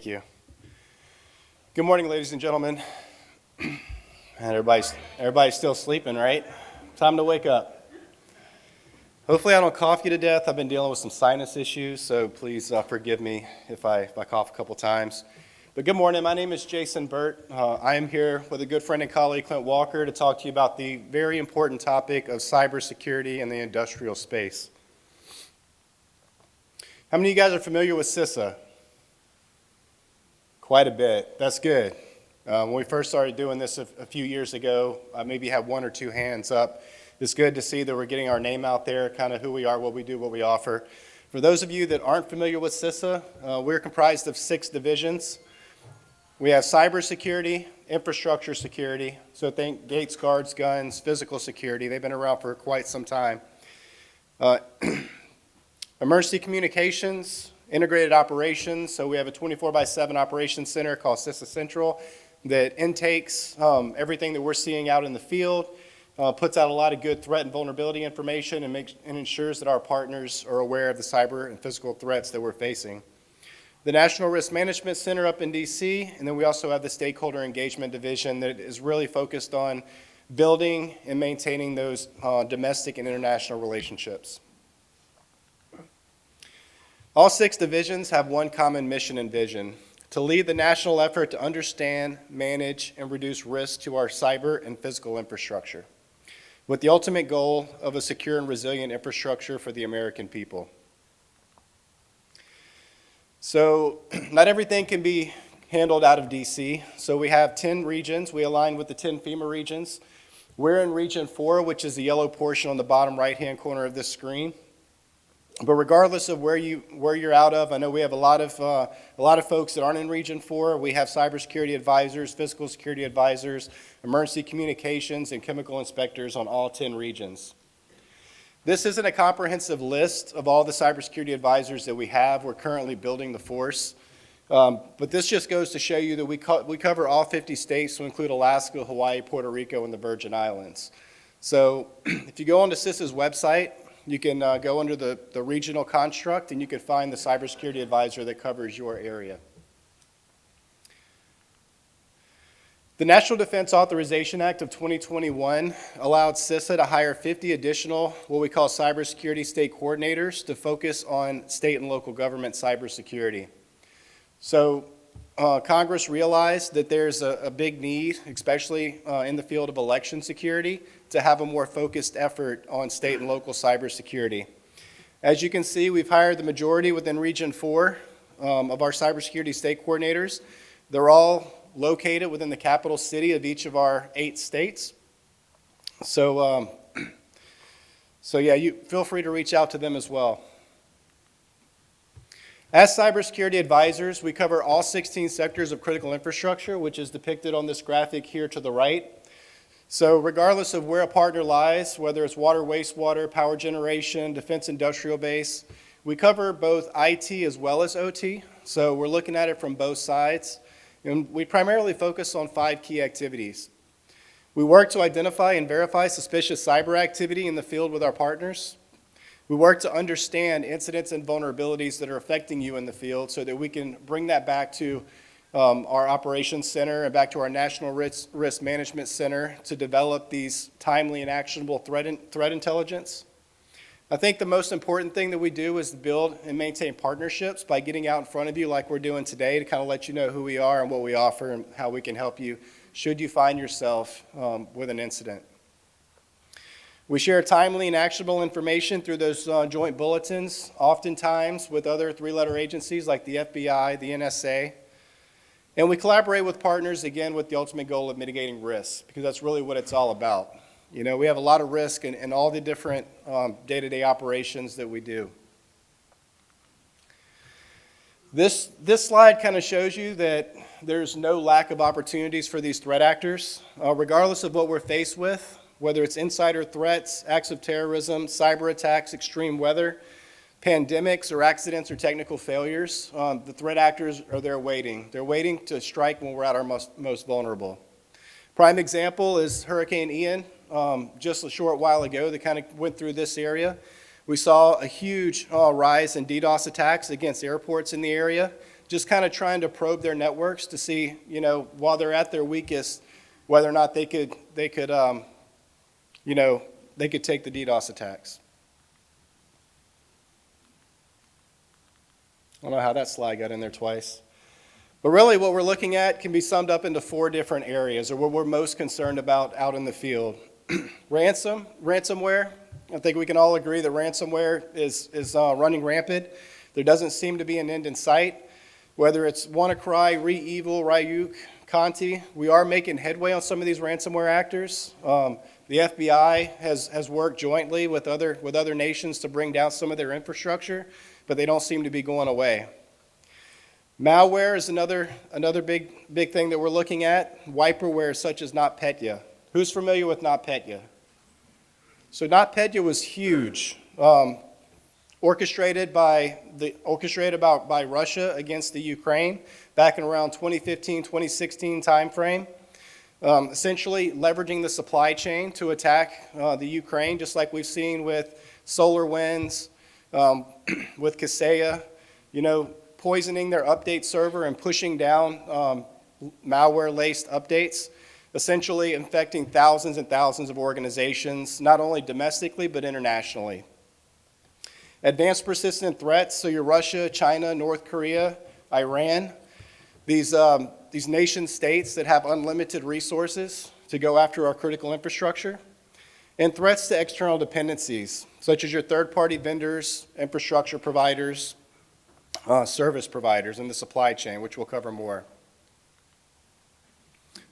Thank you. Good morning, ladies and gentlemen. And everybody's still sleeping, right? Time to wake up. Hopefully I don't cough you to death. I've been dealing with some sinus issues, so please forgive me if I cough a couple times. But good morning. My name is Jason Burt. I am here with a good friend and colleague, Clint Walker, to talk to you about the very important topic of cybersecurity in the industrial space. How many of you guys are familiar with CISA? Quite a bit. That's good. When we first started doing this a few years ago, I maybe had one or two hands up. It's good to see that we're getting our name out there, kind of who we are, what we do, what we offer. For those of you that aren't familiar with CISA, we're comprised of 6 divisions. We have cybersecurity, infrastructure security, so think gates, guards, guns, physical security. They've been around for quite some time. Emergency communications, integrated operations, so we have a 24/7 operations center called CISA Central that intakes everything that we're seeing out in the field, puts out a lot of good threat and vulnerability information, and ensures that our partners are aware of the cyber and physical threats that we're facing. The National Risk Management Center up in DC, and then we also have the Stakeholder Engagement Division that is really focused on building and maintaining those domestic and international relationships. All 6 divisions have one common mission and vision: to lead the national effort to understand, manage, and reduce risk to our cyber and physical infrastructure, with the ultimate goal of a secure and resilient infrastructure for the American people. So not everything can be handled out of DC. So we have 10 regions. We align with the 10 FEMA regions. We're in Region 4, which is the yellow portion on the bottom right-hand corner of this screen. But regardless of where you're out of, I know we have a lot of folks that aren't in Region 4. We have cybersecurity advisors, physical security advisors, emergency communications, and chemical inspectors on all 10 regions. This isn't a comprehensive list of all the cybersecurity advisors that we have. We're currently building the force. But this just goes to show you that we cover all 50 states, to include Alaska, Hawaii, Puerto Rico, and the Virgin Islands. So if you go onto CISA's website, you can go under the regional construct, and you can find the cybersecurity advisor that covers your area. The National Defense Authorization Act of 2021 allowed CISA to hire 50 additional, what we call cybersecurity state coordinators, to focus on state and local government cybersecurity. So Congress realized that there's a big need, especially in the field of election security, to have a more focused effort on state and local cybersecurity. As you can see, we've hired the majority within Region 4 of our cybersecurity state coordinators. They're all located within the capital city of each of our 8 states. So yeah, you feel free to reach out to them as well. As cybersecurity advisors, we cover all 16 sectors of critical infrastructure, which is depicted on this graphic here to the right. So regardless of where a partner lies, whether it's water, wastewater, power generation, defense industrial base, we cover both IT as well as OT. So we're looking at it from both sides. And we primarily focus on 5 key activities. We work to identify and verify suspicious cyber activity in the field with our partners. We work to understand incidents and vulnerabilities that are affecting you in the field so that we can bring that back to our operations center and back to our National Risk Management Center to develop these timely and actionable threat intelligence. I think the most important thing that we do is build and maintain partnerships by getting out in front of you like we're doing today to kind of let you know who we are and what we offer and how we can help you should you find yourself with an incident. We share timely and actionable information through those joint bulletins, oftentimes with other 3-letter agencies like the FBI, the NSA. And we collaborate with partners, again, with the ultimate goal of mitigating risks, because that's really what it's all about. You know, we have a lot of risk in all the different day-to-day operations that we do. This slide kind of shows you that there's no lack of opportunities for these threat actors, regardless of what we're faced with. Whether it's insider threats, acts of terrorism, cyber attacks, extreme weather, pandemics, or accidents or technical failures, the threat actors are there waiting. They're waiting to strike when we're at our most vulnerable. Prime example is Hurricane Ian, just a short while ago that kind of went through this area. We saw a huge rise in DDoS attacks against airports in the area. just kind of trying to probe their networks to see, while they're at their weakest, whether or not they could take the DDoS attacks. I don't know how that slide got in there twice. But really what we're looking at can be summed up into 4 different areas, or what we're most concerned about out in the field. Ransomware. I think we can all agree that ransomware is running rampant. There doesn't seem to be an end in sight. Whether it's WannaCry, ReEvil, Ryuk, Conti, we are making headway on some of these ransomware actors. The FBI has worked jointly with other nations to bring down some of their infrastructure, but they don't seem to be going away. Malware is another big thing that we're looking at. Wiperware such as NotPetya. Who's familiar with NotPetya? So NotPetya was huge, orchestrated by Russia against the Ukraine back in around 2015, 2016 timeframe. Essentially leveraging the supply chain to attack the Ukraine, just like we've seen with SolarWinds, with CISA, poisoning their update server and pushing down malware-laced updates, essentially infecting thousands and thousands of organizations, not only domestically but internationally. Advanced persistent threats, so your Russia, China, North Korea, Iran, these nation states that have unlimited resources to go after our critical infrastructure, and threats to external dependencies, such as your third-party vendors, infrastructure providers, service providers in the supply chain, which we'll cover more.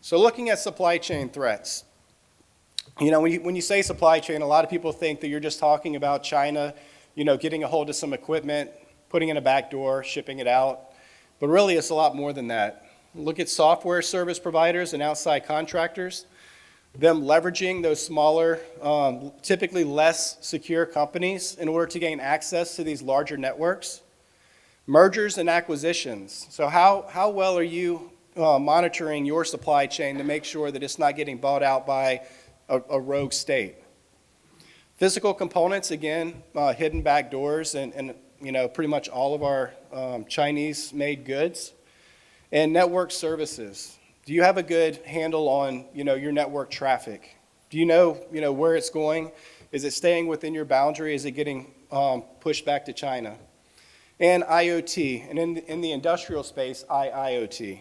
So looking at supply chain threats, when you say supply chain, a lot of people think that you're just talking about China, getting a hold of some equipment, putting in a back door, shipping it out. But really, it's a lot more than that. Look at software service providers and outside contractors, them leveraging those smaller, typically less secure companies in order to gain access to these larger networks. Mergers and acquisitions. So how well are you monitoring your supply chain to make sure that it's not getting bought out by a rogue state? Physical components, again, hidden back doors and pretty much all of our Chinese-made goods. And network services. Do you have a good handle on your network traffic? Do you know where it's going? Is it staying within your boundary? Is it getting pushed back to China? And IoT, and in the industrial space, IIoT,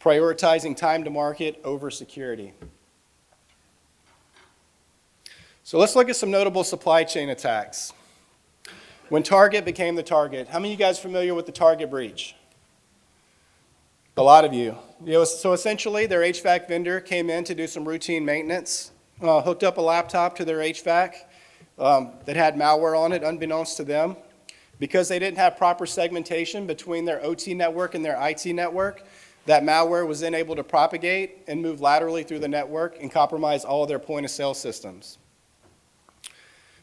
prioritizing time to market over security. So let's look at some notable supply chain attacks. When Target became the target, how many of you guys are familiar with the Target breach? A lot of you. So essentially, their HVAC vendor came in to do some routine maintenance, hooked up a laptop to their HVAC that had malware on it, unbeknownst to them. Because they didn't have proper segmentation between their OT network and their IT network, that malware was then able to propagate and move laterally through the network and compromise all of their point-of-sale systems.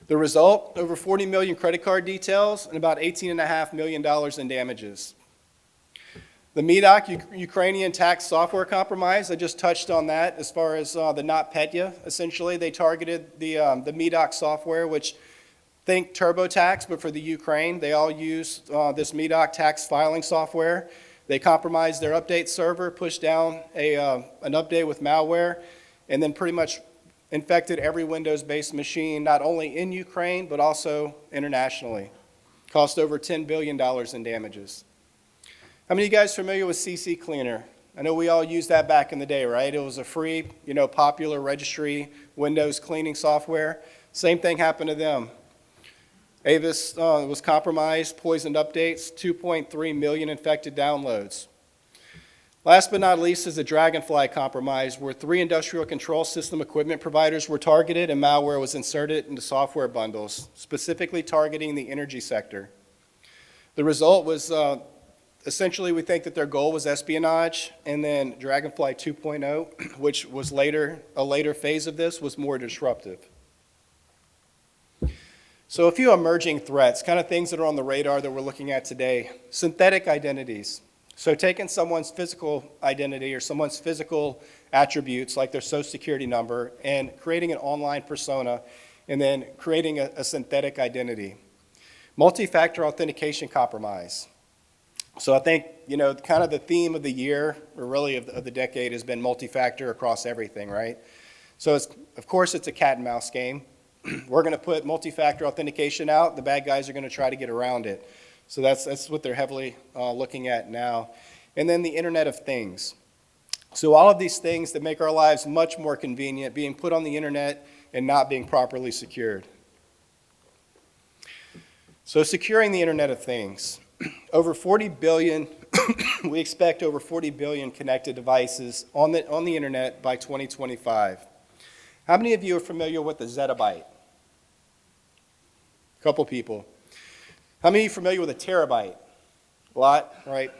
The result, over 40 million credit card details and about $18.5 million in damages. The MEDOC, Ukrainian tax software compromise, I just touched on that as far as the NotPetya. Essentially, they targeted the MEDOC software, which think TurboTax, but for the Ukraine, they all use this MEDOC tax filing software. They compromised their update server, pushed down an update with malware, and then pretty much infected every Windows-based machine, not only in Ukraine, but also internationally. Cost over $10 billion in damages. How many of you guys are familiar with CC Cleaner? I know we all used that back in the day, right? It was a free, popular registry Windows cleaning software. Same thing happened to them. Avis was compromised, poisoned updates, 2.3 million infected downloads. Last but not least is the Dragonfly compromise, where 3 industrial control system equipment providers were targeted and malware was inserted into software bundles, specifically targeting the energy sector. The result was essentially we think that their goal was espionage, and then Dragonfly 2.0, which was a later phase of this, was more disruptive. So a few emerging threats, kind of things that are on the radar that we're looking at today. Synthetic identities. So taking someone's physical identity or someone's physical attributes, like their social security number, and creating an online persona, and then creating a synthetic identity. Multi-factor authentication compromise. So I think you know, kind of the theme of the year, or really of the decade, has been multi-factor across everything, right? So of course it's a cat and mouse game. We're going to put multi-factor authentication out. The bad guys are going to try to get around it. So that's what they're heavily looking at now. And then the Internet of Things. So all of these things that make our lives much more convenient, being put on the internet and not being properly secured. So securing the Internet of Things. Over 40 billion, we expect over 40 billion connected devices on the internet by 2025. How many of you are familiar with the zettabyte? A couple people. How many of you are familiar with a terabyte? A lot, right?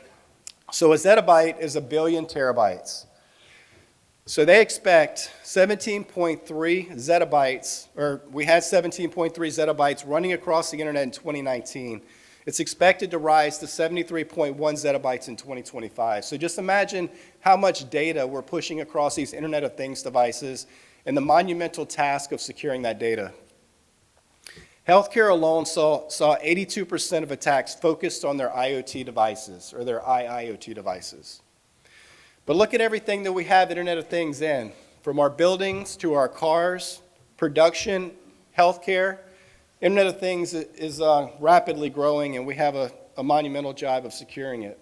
So a zettabyte is a billion terabytes. So they expect 17.3 zettabytes, or we had 17.3 zettabytes running across the internet in 2019. It's expected to rise to 73.1 zettabytes in 2025. So just imagine how much data we're pushing across these Internet of Things devices and the monumental task of securing that data. Healthcare alone saw 82% of attacks focused on their IoT devices, or their IIoT devices. But look at everything that we have Internet of Things in, from our buildings to our cars, production, healthcare. Internet of Things is rapidly growing, and we have a monumental job of securing it.